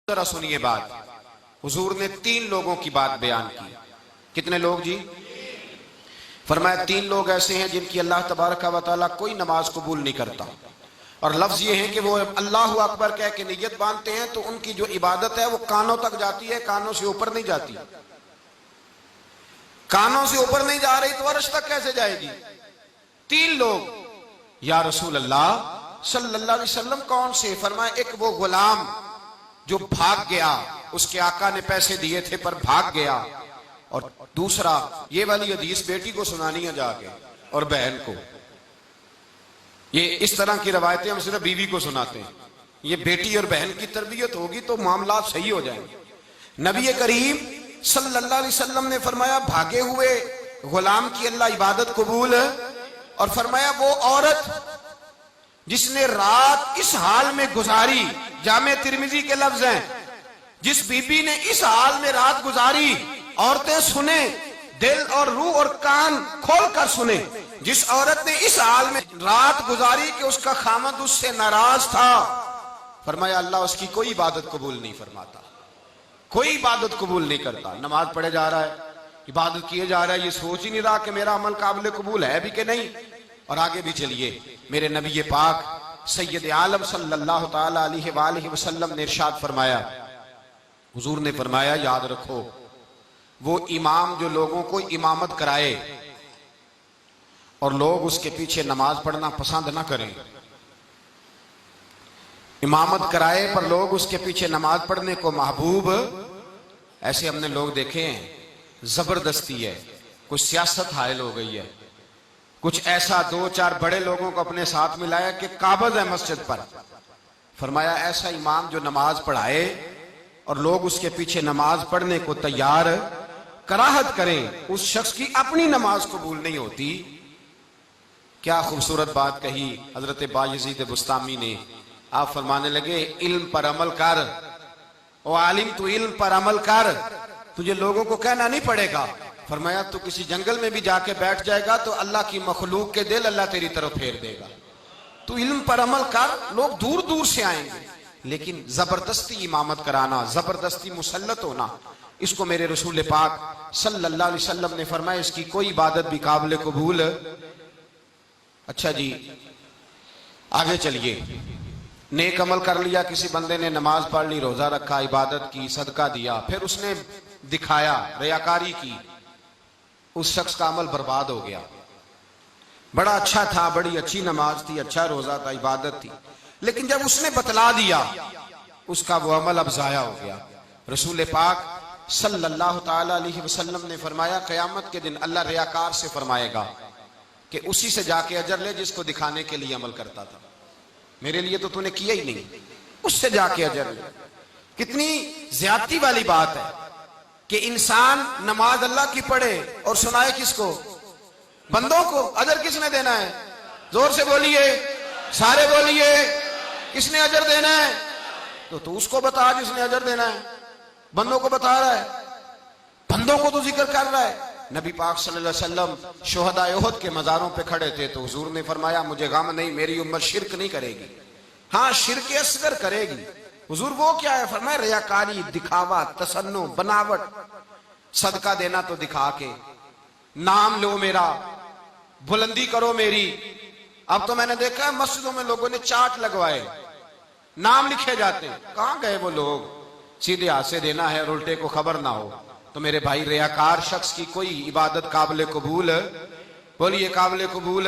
जरा सुनिए बात। हुजूर ने 3 लोगों की बात बयान की। कितने लोग जी? फरमाया 3 लोग ऐसे हैं जिनकी अल्लाह तबारक व तआला कोई नमाज कबूल नहीं करता। और लफ्ज ये है कि वो अल्लाह अकबर कह के नियत बांधते हैं तो उनकी जो इबादत है वो कानों तक जाती है, कानों से ऊपर नहीं जाती। कानों से ऊपर नहीं जा रही तो अर्श तक कैसे जाएगी? 3 लोग। या रसूल अल्लाह सल्लल्लाहु अलैहि वसल्लम कौन से? फरमाया एक वो गुलाम जो भाग गया, उसके आका ने पैसे दिए थे पर भाग गया। और दूसरा, ये वाली हदीस बेटी को सुनानी है जाके और बहन को। ये इस तरह की रवायतें हम सिर्फ बीवी को सुनाते हैं। ये बेटी और बहन की तरबियत होगी तो मामला सही हो जाएंगे। नबी करीम सल्लल्लाहु अलैहि वसल्लम ने फरमाया भागे हुए गुलाम की अल्लाह इबादत कबूल। और फरमाया वो औरत जिसने रात इस हाल में गुजारी, जामे तिरमिजी के लफ्ज हैं, जिस बीबी ने इस हाल में रात गुजारी, औरतें सुने, दिल और रूह और कान खोल कर सुने, जिस औरत ने इस हाल में रात गुजारी कि उसका खामद उससे नाराज था, फरमाया अल्लाह उसकी कोई इबादत कबूल नहीं फरमाता, कोई इबादत कबूल नहीं करता। नमाज पढ़े जा रहा है, इबादत किए जा रहा है, ये सोच ही नहीं रहा कि मेरा अमल काबिल कबूल है भी कि नहीं। और आगे भी चलिए, मेरे नबी पाक सैयद आलम सल्लल्लाहु ताला अलैहि वसल्लम ने इरशाद फरमाया, हुजूर ने फरमाया याद रखो वो इमाम जो लोगों को इमामत कराए और लोग उसके पीछे नमाज पढ़ना पसंद ना करें, इमामत कराए पर लोग उसके पीछे नमाज पढ़ने को महबूब, ऐसे हमने लोग देखे हैं। जबरदस्ती है, कुछ सियासत हायल हो गई है, कुछ ऐसा 2-4 बड़े लोगों को अपने साथ मिलाया कि काबिज है मस्जिद पर। फरमाया ऐसा इमाम जो नमाज पढ़ाए और लोग उसके पीछे नमाज पढ़ने को तैयार कराहत करें, उस शख्स की अपनी नमाज कबूल नहीं होती। क्या खूबसूरत बात कही हजरत बायजीद बुस्तामी ने। आप फरमाने लगे इल्म पर अमल कर, ओ आलिम तू इल्म पर अमल कर, तुझे लोगों को कहना नहीं पड़ेगा। फरमाया तू किसी जंगल में भी जाके बैठ जाएगा तो अल्लाह की मखलूक के दिल अल्लाह तेरी तरफ फेर देगा। तू इल्म पर अमल कर, लोग दूर दूर से आएंगे, लेकिन जबरदस्ती इमामत कराना, जबरदस्ती मुसल्लत होना, इसको मेरे रसूल पाक सल्लल्लाहु अलैहि वसल्लम ने फरमाया इसकी कोई इबादत भी काबिल कबूल। अच्छा जी आगे चलिए। नेक अमल कर लिया, किसी बंदे ने नमाज पढ़ ली, रोजा रखा, इबादत की, सदका दिया, फिर उसने दिखाया, रियाकारी की, उस शख्स का अमल बर्बाद हो गया। बड़ा अच्छा था, बड़ी अच्छी नमाज थी, अच्छा रोजा था, इबादत थी, लेकिन जब उसने बतला दिया उसका वो अमल अब जाया हो गया। रसूल पाक सल्लल्लाहु ताला अलैहि वसल्लम ने फरमाया क़यामत के दिन अल्लाह रियाकार से फरमाएगा कि उसी से जाके अजर ले जिसको दिखाने के लिए अमल करता था, मेरे लिए तो तूने किया ही नहीं, उससे जाके अजर ले। कितनी ज्यादती वाली बात है कि इंसान नमाज अल्लाह की पढ़े और सुनाए किसको? बंदों को। अजर किसने देना है? जोर से बोलिए, सारे बोलिए, किसने अजर देना है? तो तू उसको बता जिसने अजर देना है। बंदों को बता रहा है, बंदों को तो जिक्र कर रहा है। नबी पाक सल्लल्लाहु अलैहि वसल्लम शुहदाए उहद के मजारों पे खड़े थे तो हुजूर ने फरमाया मुझे गम नहीं, मेरी उम्मत शिरक नहीं करेगी। हाँ शिरक असगर करेगी। हुजूर वो क्या है? फरमाया रियाकारी, दिखावा, तसन्नु, बनावट। सदका देना तो दिखा के, नाम लो मेरा, बुलंदी करो मेरी। अब तो मैंने देखा है मस्जिदों में लोगों ने चार्ट लगवाए, नाम लिखे जाते हैं। कहां गए वो लोग? सीधे हाथ से देना है और उल्टे को खबर ना हो। तो मेरे भाई रियाकार शख्स की कोई इबादत काबिल कबूल, बोलिए काबिल कबूल